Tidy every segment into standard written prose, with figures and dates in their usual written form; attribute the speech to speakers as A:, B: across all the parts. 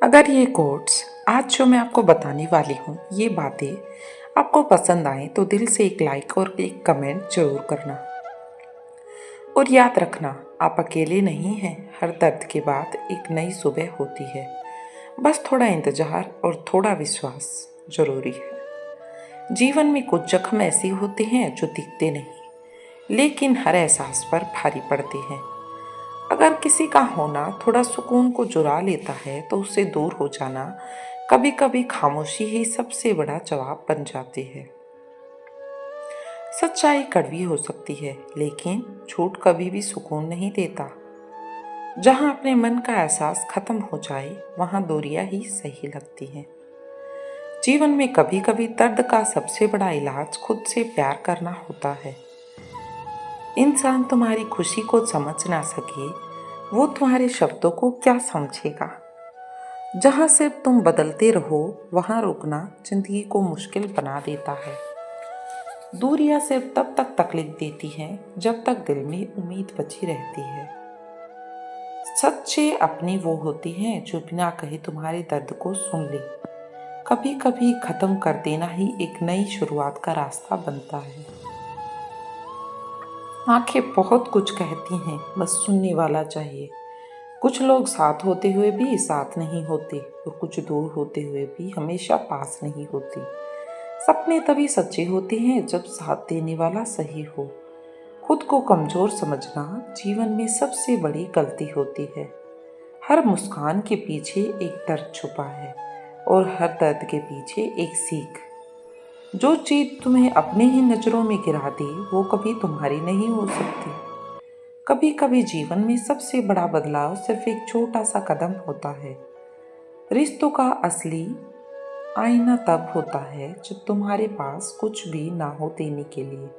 A: अगर ये कोट्स आज जो मैं आपको बताने वाली हूँ ये बातें आपको पसंद आए तो दिल से एक लाइक और एक कमेंट जरूर करना। और याद रखना, आप अकेले नहीं हैं। हर दर्द के बाद एक नई सुबह होती है। बस थोड़ा इंतजार और थोड़ा विश्वास जरूरी है। जीवन में कुछ जख्म ऐसे होते हैं जो दिखते नहीं, लेकिन हर एहसास पर भारी पड़ते हैं। अगर किसी का होना थोड़ा सुकून को चुरा लेता है तो उससे दूर हो जाना कभी कभी खामोशी ही सबसे बड़ा जवाब बन जाती है। सच्चाई कड़वी हो सकती है, लेकिन झूठ कभी भी सुकून नहीं देता। जहां अपने मन का एहसास खत्म हो जाए वहां दूरियां ही सही लगती हैं। जीवन में कभी कभी दर्द का सबसे बड़ा इलाज खुद से प्यार करना होता है। इंसान तुम्हारी खुशी को समझ ना सके, वो तुम्हारे शब्दों को क्या समझेगा। जहाँ सिर्फ तुम बदलते रहो वहाँ रुकना जिंदगी को मुश्किल बना देता है। दूरियां सिर्फ तब तक तकलीफ देती हैं जब तक दिल में उम्मीद बची रहती है। सच्चे अपनी वो होती हैं जो बिना कहे तुम्हारे दर्द को सुन ले। कभी कभी खत्म कर देना ही एक नई शुरुआत का रास्ता बनता है। आंखें बहुत कुछ कहती हैं, बस सुनने वाला चाहिए। कुछ लोग साथ होते हुए भी साथ नहीं होते और कुछ दूर होते हुए भी हमेशा पास नहीं होते। सपने तभी सच्चे होते हैं जब साथ देने वाला सही हो। खुद को कमजोर समझना जीवन में सबसे बड़ी गलती होती है। हर मुस्कान के पीछे एक दर्द छुपा है और हर दर्द के पीछे एक सीख। जो चीज तुम्हें अपने ही नजरों में गिरा दे वो कभी तुम्हारी नहीं हो सकती। कभी कभी जीवन में सबसे बड़ा बदलाव सिर्फ एक छोटा सा कदम होता है। रिश्तों का असली आईना तब होता है जब तुम्हारे पास कुछ भी ना हो देने के लिए।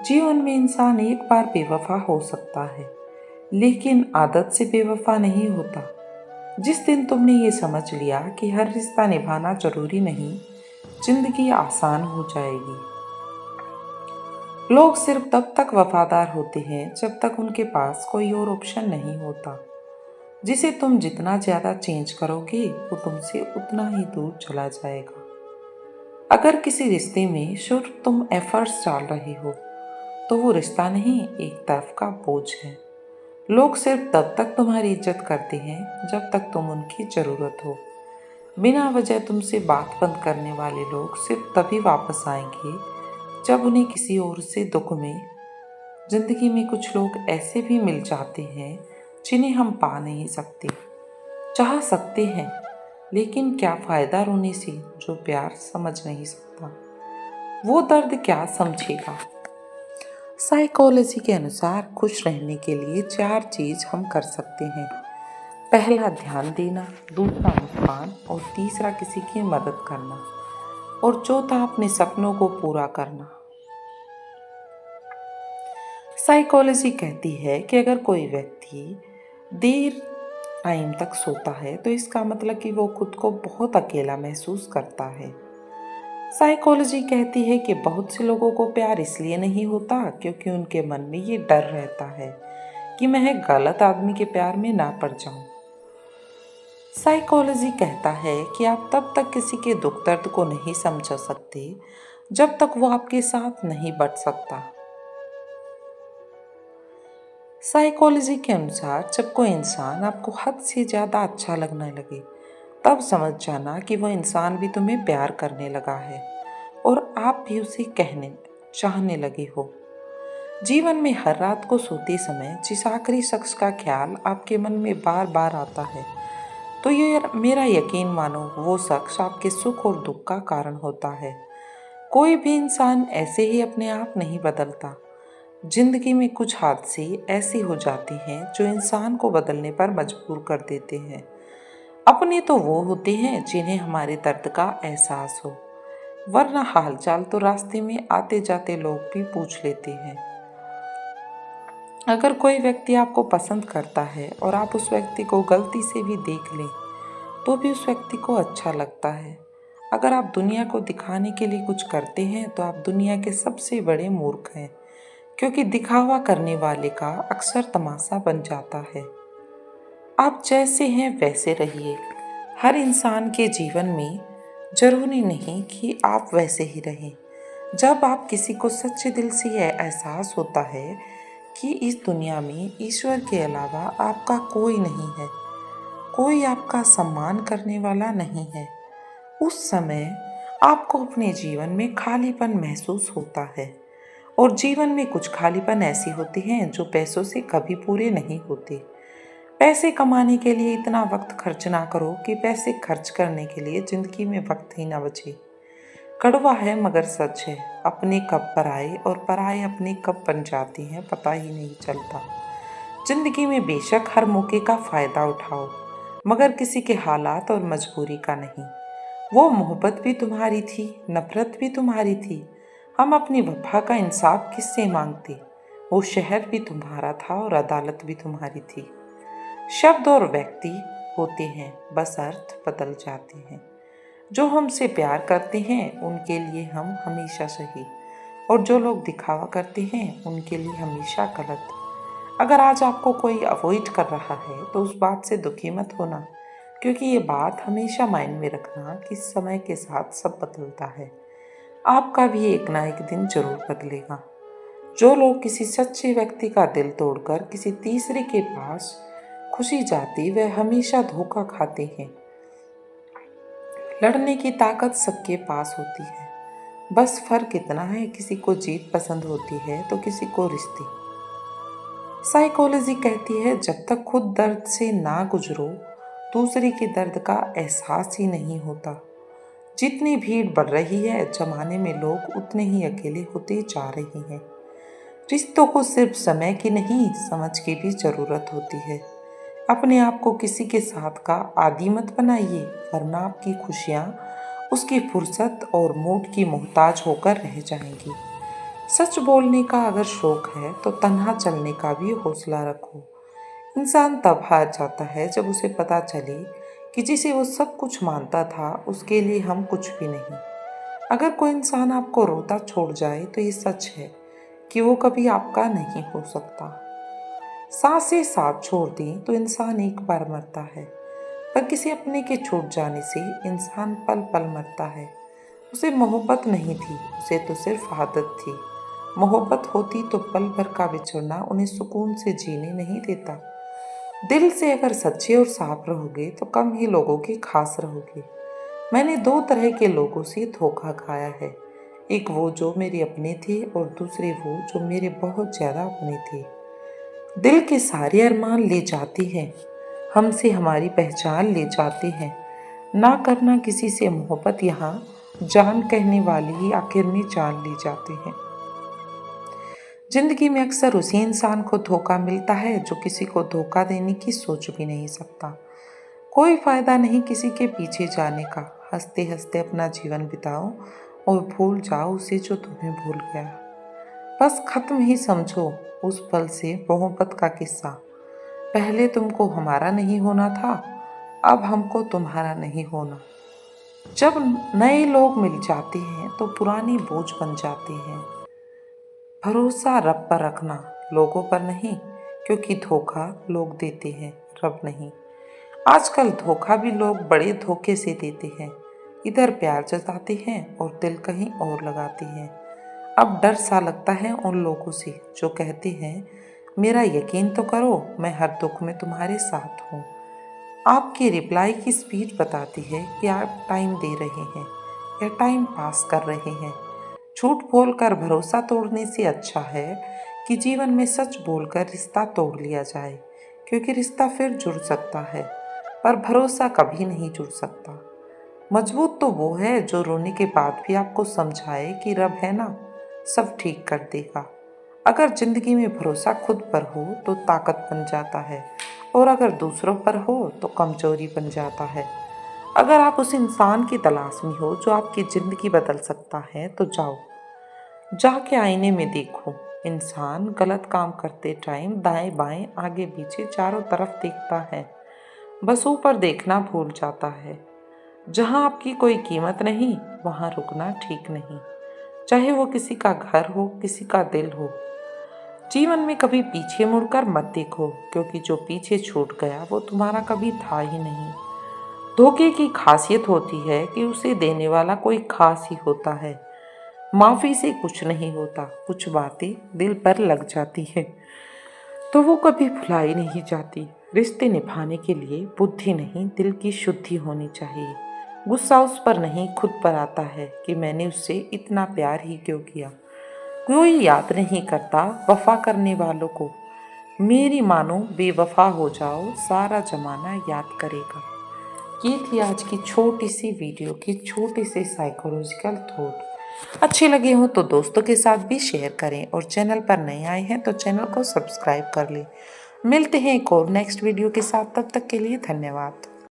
A: जीवन में इंसान एक बार बेवफा हो सकता है, लेकिन आदत से बेवफा नहीं होता। जिस दिन तुमने ये समझ लिया कि हर रिश्ता निभाना जरूरी नहीं, जिंदगी आसान हो जाएगी। लोग सिर्फ तब तक वफादार होते हैं जब तक उनके पास कोई और ऑप्शन नहीं होता। जिसे तुम जितना ज्यादा चेंज करोगे वो तुमसे उतना ही दूर चला जाएगा। अगर किसी रिश्ते में सिर्फ तुम एफर्ट्स डाल रहे हो तो वो रिश्ता नहीं, एक तरफ का बोझ है। लोग सिर्फ तब तक तुम्हारी इज्जत करते हैं जब तक तुम उनकी जरूरत हो। बिना वजह तुमसे बात बंद करने वाले लोग सिर्फ तभी वापस आएंगे जब उन्हें किसी और से दुख में। जिंदगी में कुछ लोग ऐसे भी मिल जाते हैं जिन्हें हम पा नहीं सकते। चाह सकते हैं, लेकिन क्या फायदा रोने से जो प्यार समझ नहीं सकता। वो दर्द क्या समझेगा। साइकोलॉजी के अनुसार खुश रहने के लिए 4 चीज हम कर सकते हैं। पहला ध्यान देना, दूसरा मुस्कान और तीसरा किसी की मदद करना और चौथा अपने सपनों को पूरा करना। साइकोलॉजी कहती है कि अगर कोई व्यक्ति देर टाइम तक सोता है तो इसका मतलब कि वो खुद को बहुत अकेला महसूस करता है। साइकोलॉजी कहती है कि बहुत से लोगों को प्यार इसलिए नहीं होता क्योंकि उनके मन में ये डर रहता है कि मैं गलत आदमी के प्यार में ना पड़ जाऊं। साइकोलॉजी कहता है कि आप तब तक किसी के दुख दर्द को नहीं समझ सकते जब तक वो आपके साथ नहीं बढ़ सकता। साइकोलॉजी के अनुसार जब कोई इंसान आपको हद से ज़्यादा अच्छा लगने लगे तब समझ जाना कि वो इंसान भी तुम्हें प्यार करने लगा है और आप भी उसे चाहने लगे हो। जीवन में हर रात को सोते समय जिस आखिरी शख्स का ख्याल आपके मन में बार बार आता है, तो ये मेरा यकीन मानो वो शख्स आपके सुख और दुख का कारण होता है। कोई भी इंसान ऐसे ही अपने आप नहीं बदलता। जिंदगी में कुछ हादसे ऐसे हो जाते हैं जो इंसान को बदलने पर मजबूर कर देते हैं। अपने तो वो होते हैं जिन्हें हमारे दर्द का एहसास हो, वरना हालचाल तो रास्ते में आते जाते लोग भी पूछ लेते हैं। अगर कोई व्यक्ति आपको पसंद करता है और आप उस व्यक्ति को गलती से भी देख लें तो भी उस व्यक्ति को अच्छा लगता है। अगर आप दुनिया को दिखाने के लिए कुछ करते हैं तो आप दुनिया के सबसे बड़े मूर्ख हैं, क्योंकि दिखावा करने वाले का अक्सर तमाशा बन जाता है। आप जैसे हैं वैसे रहिए। हर इंसान के जीवन में जरूरी नहीं कि आप वैसे ही रहें। जब आप किसी को सच्चे दिल से यह एहसास होता है कि इस दुनिया में ईश्वर के अलावा आपका कोई नहीं है, कोई आपका सम्मान करने वाला नहीं है, उस समय आपको अपने जीवन में खालीपन महसूस होता है। और जीवन में कुछ खालीपन ऐसी होते हैं जो पैसों से कभी पूरे नहीं होते। पैसे कमाने के लिए इतना वक्त खर्च ना करो कि पैसे खर्च करने के लिए जिंदगी में वक्त ही ना बचे। कड़वा है मगर सच है, अपने कब पराए और पराए अपने कब बन जाते हैं पता ही नहीं चलता। जिंदगी में बेशक हर मौके का फायदा उठाओ, मगर किसी के हालात और मजबूरी का नहीं। वो मोहब्बत भी तुम्हारी थी, नफरत भी तुम्हारी थी। हम अपनी वफा का इंसाफ किससे मांगते? वो शहर भी तुम्हारा था और अदालत भी तुम्हारी थी। शब्द और व्यक्ति होते हैं, बस अर्थ बदल जाते हैं। जो हमसे प्यार करते हैं उनके लिए हम हमेशा सही, और जो लोग दिखावा करते हैं उनके लिए हमेशा गलत। अगर आज आपको कोई अवॉइड कर रहा है तो उस बात से दुखी मत होना, क्योंकि ये बात हमेशा माइंड में रखना कि समय के साथ सब बदलता है। आपका भी एक ना एक दिन जरूर बदलेगा। जो लोग किसी सच्चे व्यक्ति का दिल तोड़कर किसी तीसरे के पास खुशी जाती, वह हमेशा धोखा खाते हैं। लड़ने की ताकत सबके पास होती है, बस फर्क इतना है किसी को जीत पसंद होती है तो किसी को रिश्ते। साइकोलॉजी कहती है जब तक खुद दर्द से ना गुजरो दूसरे के दर्द का एहसास ही नहीं होता। जितनी भीड़ बढ़ रही है जमाने में लोग उतने ही अकेले होते जा रहे हैं। रिश्तों को सिर्फ समय की नहीं समझ की भी जरूरत होती है। अपने आप को किसी के साथ का आदी मत बनाइए, वरना आपकी खुशियाँ उसकी फुर्सत और मूड की मोहताज होकर रह जाएंगी। सच बोलने का अगर शौक है तो तन्हा चलने का भी हौसला रखो। इंसान तब हार जाता है जब उसे पता चले कि जिसे वो सब कुछ मानता था उसके लिए हम कुछ भी नहीं। अगर कोई इंसान आपको रोता छोड़ जाए तो ये सच है कि वो कभी आपका नहीं हो सकता। सांसें साथ छोड़ दें तो इंसान एक बार मरता है, पर किसी अपने के छूट जाने से इंसान पल पल मरता है। उसे मोहब्बत नहीं थी, उसे तो सिर्फ आदत थी। मोहब्बत होती तो पल भर का बिछड़ना उन्हें सुकून से जीने नहीं देता। दिल से अगर सच्चे और साफ रहोगे तो कम ही लोगों के खास रहोगे। मैंने दो तरह के लोगों से धोखा खाया है, एक वो जो मेरे अपने थे और दूसरे वो जो मेरे बहुत ज़्यादा अपने थे। दिल के सारे अरमान ले जाते हैं, हमसे हमारी पहचान ले जाते हैं। ना करना किसी से मोहब्बत यहाँ जान कहने वाले ही आखिर में जान ले जाते हैं। जिंदगी में अक्सर उसी इंसान को धोखा मिलता है जो किसी को धोखा देने की सोच भी नहीं सकता। कोई फायदा नहीं किसी के पीछे जाने का। हंसते हंसते अपना जीवन बिताओ और भूल जाओ उसे जो तुम्हें भूल गया। बस खत्म ही समझो उस पल से मोहब्बत का किस्सा। पहले तुमको हमारा नहीं होना था, अब हमको तुम्हारा नहीं होना। जब नए लोग मिल जाते हैं तो पुरानी बोझ बन जाते हैं। भरोसा रब पर रखना, लोगों पर नहीं, क्योंकि धोखा लोग देते हैं, रब नहीं। आजकल धोखा भी लोग बड़े धोखे से देते हैं। इधर प्यार जताते हैं और दिल कहीं और लगाते हैं। अब डर सा लगता है उन लोगों से जो कहते हैं मेरा यकीन तो करो, मैं हर दुख में तुम्हारे साथ हूँ। आपकी रिप्लाई की स्पीड बताती है कि आप टाइम दे रहे हैं या टाइम पास कर रहे हैं। झूठ बोलकर भरोसा तोड़ने से अच्छा है कि जीवन में सच बोलकर रिश्ता तोड़ लिया जाए, क्योंकि रिश्ता फिर जुड़ सकता है पर भरोसा कभी नहीं जुड़ सकता। मजबूत तो वो है जो रोने के बाद भी आपको समझाए कि रब है ना, सब ठीक कर देगा। अगर जिंदगी में भरोसा खुद पर हो तो ताकत बन जाता है, और अगर दूसरों पर हो तो कमजोरी बन जाता है। अगर आप उस इंसान की तलाश में हो जो आपकी ज़िंदगी बदल सकता है तो जाओ, जाके आईने में देखो। इंसान गलत काम करते टाइम दाएं बाएं आगे पीछे चारों तरफ देखता है, बस ऊपर देखना भूल जाता है। जहाँ आपकी कोई कीमत नहीं वहाँ रुकना ठीक नहीं, चाहे वो किसी का घर हो किसी का दिल हो। जीवन में कभी पीछे मुड़कर मत देखो, क्योंकि जो पीछे छूट गया वो तुम्हारा कभी था ही नहीं। धोखे की खासियत होती है कि उसे देने वाला कोई खास ही होता है। माफ़ी से कुछ नहीं होता, कुछ बातें दिल पर लग जाती है तो वो कभी भुलाई नहीं जाती। रिश्ते निभाने के लिए बुद्धि नहीं, दिल की शुद्धि होनी चाहिए। गुस्सा उस पर नहीं, खुद पर आता है कि मैंने उससे इतना प्यार ही क्यों किया। कोई याद नहीं करता वफा करने वालों को। मेरी मानो बेवफा हो जाओ, सारा जमाना याद करेगा। ये थी आज की छोटी सी वीडियो की छोटी सी साइकोलॉजिकल थॉट। अच्छे लगे हो तो दोस्तों के साथ भी शेयर करें और चैनल पर नए आए हैं तो चैनल को सब्सक्राइब कर लें। मिलते हैं एक और नेक्स्ट वीडियो के साथ, तब तक के लिए धन्यवाद।